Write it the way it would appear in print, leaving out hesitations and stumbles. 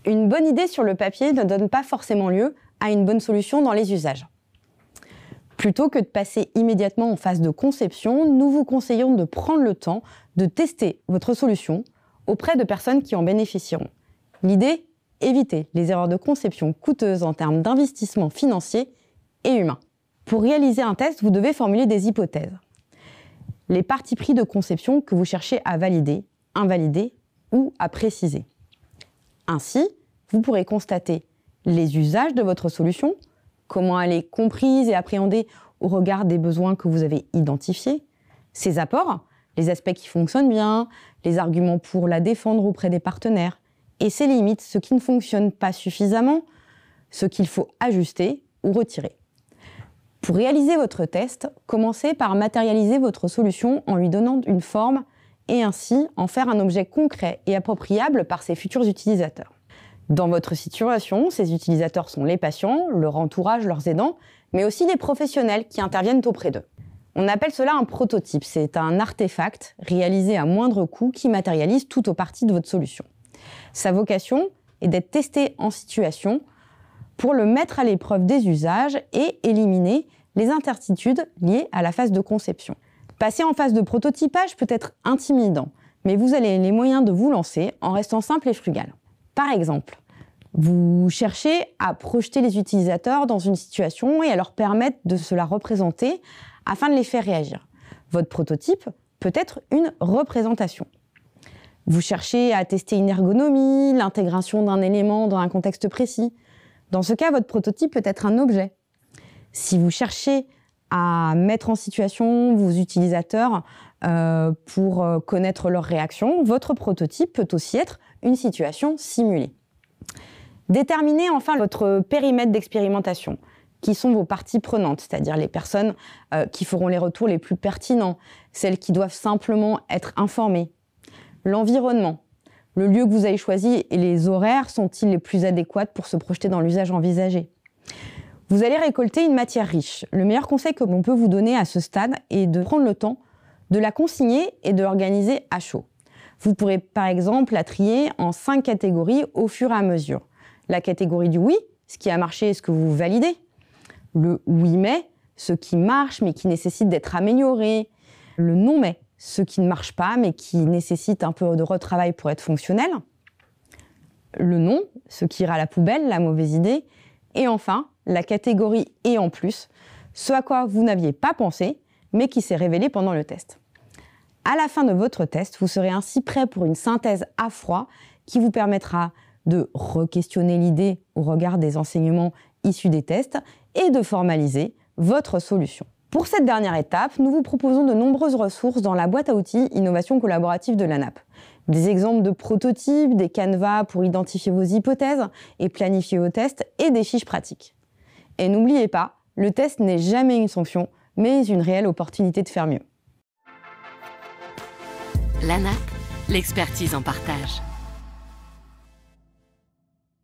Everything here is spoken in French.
Une bonne idée sur le papier ne donne pas forcément lieu à une bonne solution dans les usages. Plutôt que de passer immédiatement en phase de conception, nous vous conseillons de prendre le temps de tester votre solution auprès de personnes qui en bénéficieront. L'idée, éviter les erreurs de conception coûteuses en termes d'investissement financier et humain. Pour réaliser un test, vous devez formuler des hypothèses. Les partis pris de conception que vous cherchez à valider, invalider ou à préciser. Ainsi, vous pourrez constater les usages de votre solution, comment elle est comprise et appréhendée au regard des besoins que vous avez identifiés, ses apports, les aspects qui fonctionnent bien, les arguments pour la défendre auprès des partenaires, et ses limites, ce qui ne fonctionne pas suffisamment, ce qu'il faut ajuster ou retirer. Pour réaliser votre test, commencez par matérialiser votre solution en lui donnant une forme et ainsi en faire un objet concret et appropriable par ses futurs utilisateurs. Dans votre situation, ces utilisateurs sont les patients, leur entourage, leurs aidants, mais aussi les professionnels qui interviennent auprès d'eux. On appelle cela un prototype. C'est un artefact réalisé à moindre coût qui matérialise tout ou partie de votre solution. Sa vocation est d'être testé en situation pour le mettre à l'épreuve des usages et éliminer les incertitudes liées à la phase de conception. Passer en phase de prototypage peut être intimidant, mais vous avez les moyens de vous lancer en restant simple et frugal. Par exemple, vous cherchez à projeter les utilisateurs dans une situation et à leur permettre de se la représenter afin de les faire réagir. Votre prototype peut être une représentation. Vous cherchez à tester une ergonomie, l'intégration d'un élément dans un contexte précis. Dans ce cas, votre prototype peut être un objet. Si vous cherchez à mettre en situation vos utilisateurs pour connaître leurs réactions, votre prototype peut aussi être une situation simulée. Déterminez enfin votre périmètre d'expérimentation. Qui sont vos parties prenantes, c'est-à-dire les personnes qui feront les retours les plus pertinents, celles qui doivent simplement être informées. L'environnement, le lieu que vous avez choisi et les horaires sont-ils les plus adéquats pour se projeter dans l'usage envisagé? Vous allez récolter une matière riche. Le meilleur conseil que l'on peut vous donner à ce stade est de prendre le temps de la consigner et de l'organiser à chaud. Vous pourrez par exemple la trier en 5 catégories au fur et à mesure. La catégorie du oui, ce qui a marché, ce que vous validez. Le oui mais, ce qui marche mais qui nécessite d'être amélioré. Le non mais, ce qui ne marche pas mais qui nécessite un peu de retravail pour être fonctionnel. Le non, ce qui ira à la poubelle, la mauvaise idée. Et enfin, la catégorie et en plus, ce à quoi vous n'aviez pas pensé mais qui s'est révélé pendant le test. À la fin de votre test, vous serez ainsi prêt pour une synthèse à froid qui vous permettra de re-questionner l'idée au regard des enseignements issus des tests et de formaliser votre solution. Pour cette dernière étape, nous vous proposons de nombreuses ressources dans la boîte à outils Innovation collaborative de l'ANAP. Des exemples de prototypes, des canevas pour identifier vos hypothèses et planifier vos tests et des fiches pratiques. Et n'oubliez pas, le test n'est jamais une sanction, mais une réelle opportunité de faire mieux. L'ANAP, l'expertise en partage.